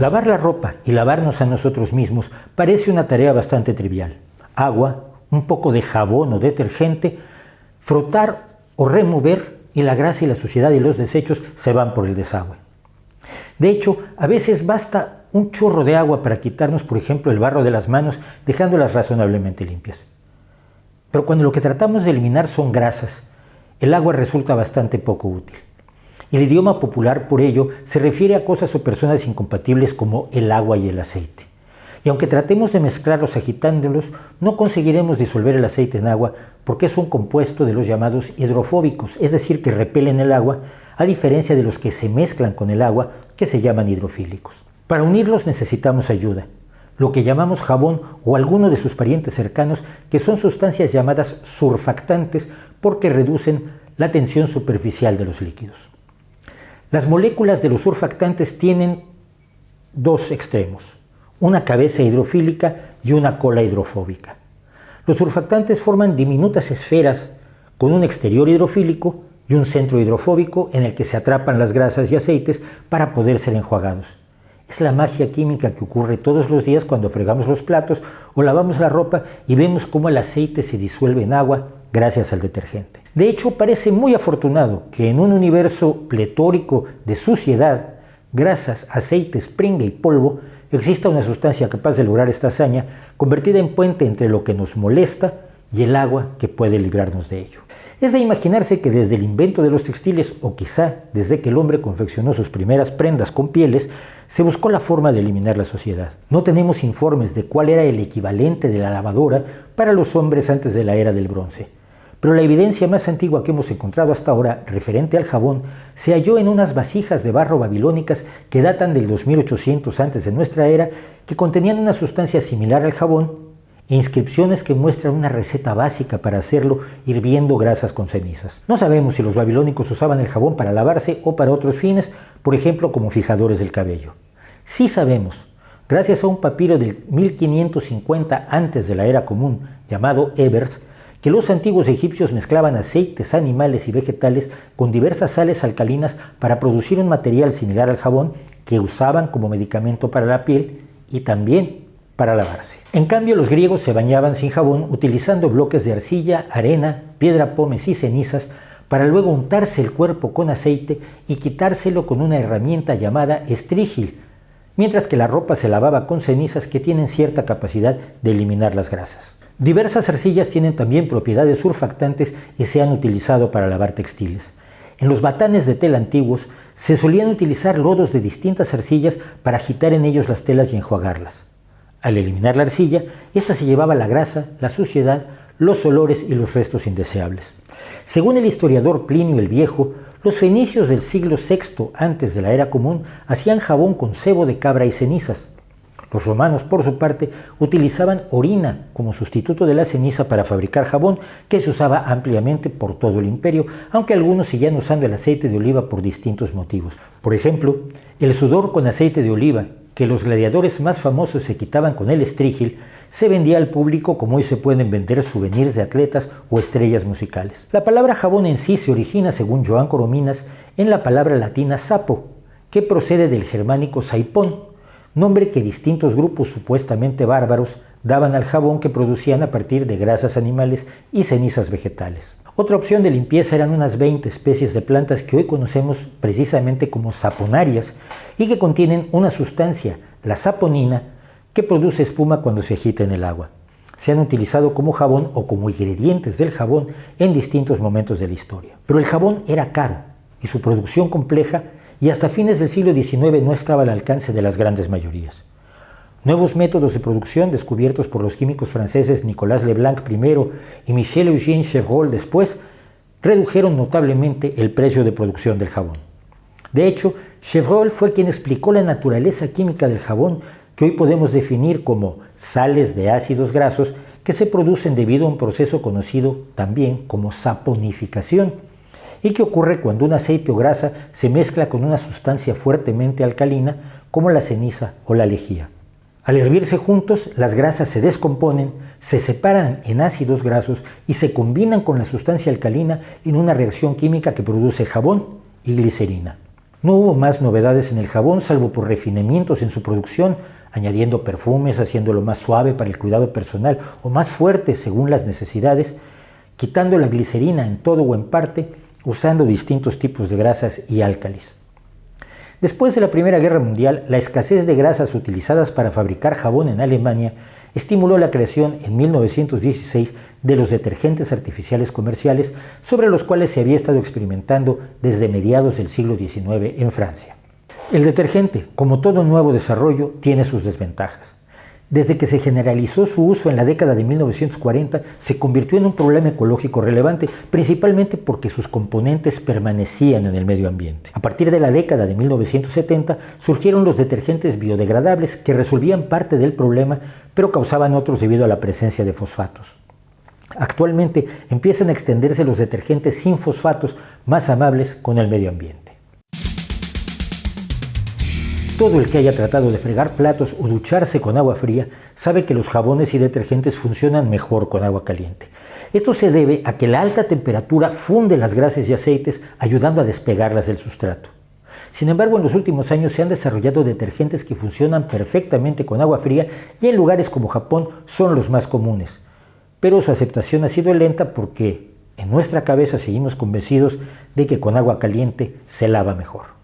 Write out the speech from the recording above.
Lavar la ropa y lavarnos a nosotros mismos parece una tarea bastante trivial. Agua, un poco de jabón o detergente, frotar o remover y la grasa y la suciedad y los desechos se van por el desagüe. De hecho, a veces basta un chorro de agua para quitarnos, por ejemplo, el barro de las manos, dejándolas razonablemente limpias. Pero cuando lo que tratamos de eliminar son grasas, el agua resulta bastante poco útil. El idioma popular, por ello, se refiere a cosas o personas incompatibles como el agua y el aceite. Y aunque tratemos de mezclarlos agitándolos, no conseguiremos disolver el aceite en agua porque es un compuesto de los llamados hidrofóbicos, es decir, que repelen el agua, a diferencia de los que se mezclan con el agua, que se llaman hidrofílicos. Para unirlos necesitamos ayuda, lo que llamamos jabón o alguno de sus parientes cercanos, que son sustancias llamadas surfactantes porque reducen la tensión superficial de los líquidos. Las moléculas de los surfactantes tienen dos extremos, una cabeza hidrofílica y una cola hidrofóbica. Los surfactantes forman diminutas esferas con un exterior hidrofílico y un centro hidrofóbico en el que se atrapan las grasas y aceites para poder ser enjuagados. Es la magia química que ocurre todos los días cuando fregamos los platos o lavamos la ropa y vemos cómo el aceite se disuelve en agua gracias al detergente. De hecho, parece muy afortunado que en un universo pletórico de suciedad, grasas, aceites, pringue y polvo, exista una sustancia capaz de lograr esta hazaña, convertida en puente entre lo que nos molesta y el agua que puede librarnos de ello. Es de imaginarse que desde el invento de los textiles, o quizá desde que el hombre confeccionó sus primeras prendas con pieles, se buscó la forma de eliminar la suciedad. No tenemos informes de cuál era el equivalente de la lavadora para los hombres antes de la era del bronce. Pero la evidencia más antigua que hemos encontrado hasta ahora, referente al jabón, se halló en unas vasijas de barro babilónicas que datan del 2800 antes de nuestra era, que contenían una sustancia similar al jabón e inscripciones que muestran una receta básica para hacerlo hirviendo grasas con cenizas. No sabemos si los babilónicos usaban el jabón para lavarse o para otros fines, por ejemplo como fijadores del cabello. Sí sabemos, gracias a un papiro del 1550 antes de la era común llamado Ebers, que los antiguos egipcios mezclaban aceites animales y vegetales con diversas sales alcalinas para producir un material similar al jabón que usaban como medicamento para la piel y también para lavarse. En cambio, los griegos se bañaban sin jabón utilizando bloques de arcilla, arena, piedra pómez y cenizas para luego untarse el cuerpo con aceite y quitárselo con una herramienta llamada estrígil, mientras que la ropa se lavaba con cenizas que tienen cierta capacidad de eliminar las grasas. Diversas arcillas tienen también propiedades surfactantes y se han utilizado para lavar textiles. En los batanes de tela antiguos se solían utilizar lodos de distintas arcillas para agitar en ellos las telas y enjuagarlas. Al eliminar la arcilla, ésta se llevaba la grasa, la suciedad, los olores y los restos indeseables. Según el historiador Plinio el Viejo, los fenicios del siglo VI antes de la era común hacían jabón con sebo de cabra y cenizas. Los romanos, por su parte, utilizaban orina como sustituto de la ceniza para fabricar jabón, que se usaba ampliamente por todo el imperio, aunque algunos seguían usando el aceite de oliva por distintos motivos. Por ejemplo, el sudor con aceite de oliva, que los gladiadores más famosos se quitaban con el estrígil, se vendía al público como hoy se pueden vender souvenirs de atletas o estrellas musicales. La palabra jabón en sí se origina, según Joan Corominas, en la palabra latina sapo, que procede del germánico saipón, nombre que distintos grupos supuestamente bárbaros daban al jabón que producían a partir de grasas animales y cenizas vegetales. Otra opción de limpieza eran unas 20 especies de plantas que hoy conocemos precisamente como saponarias y que contienen una sustancia, la saponina, que produce espuma cuando se agita en el agua. Se han utilizado como jabón o como ingredientes del jabón en distintos momentos de la historia. Pero el jabón era caro y su producción compleja, y hasta fines del siglo XIX no estaba al alcance de las grandes mayorías. Nuevos métodos de producción descubiertos por los químicos franceses Nicolas Leblanc primero y Michel-Eugène Chevreul después redujeron notablemente el precio de producción del jabón. De hecho, Chevreul fue quien explicó la naturaleza química del jabón, que hoy podemos definir como sales de ácidos grasos que se producen debido a un proceso conocido también como saponificación, y que ocurre cuando un aceite o grasa se mezcla con una sustancia fuertemente alcalina como la ceniza o la lejía. Al hervirse juntos, las grasas se descomponen, se separan en ácidos grasos y se combinan con la sustancia alcalina en una reacción química que produce jabón y glicerina. No hubo más novedades en el jabón salvo por refinamientos en su producción, añadiendo perfumes, haciéndolo más suave para el cuidado personal o más fuerte según las necesidades, quitando la glicerina en todo o en parte, usando distintos tipos de grasas y álcalis. Después de la Primera Guerra Mundial, la escasez de grasas utilizadas para fabricar jabón en Alemania estimuló la creación en 1916 de los detergentes artificiales comerciales, sobre los cuales se había estado experimentando desde mediados del siglo XIX en Francia. El detergente, como todo nuevo desarrollo, tiene sus desventajas. Desde que se generalizó su uso en la década de 1940, se convirtió en un problema ecológico relevante, principalmente porque sus componentes permanecían en el medio ambiente. A partir de la década de 1970, surgieron los detergentes biodegradables que resolvían parte del problema, pero causaban otros debido a la presencia de fosfatos. Actualmente empiezan a extenderse los detergentes sin fosfatos, más amables con el medio ambiente. Todo el que haya tratado de fregar platos o ducharse con agua fría sabe que los jabones y detergentes funcionan mejor con agua caliente. Esto se debe a que la alta temperatura funde las grasas y aceites, ayudando a despegarlas del sustrato. Sin embargo, en los últimos años se han desarrollado detergentes que funcionan perfectamente con agua fría y en lugares como Japón son los más comunes. Pero su aceptación ha sido lenta porque en nuestra cabeza seguimos convencidos de que con agua caliente se lava mejor.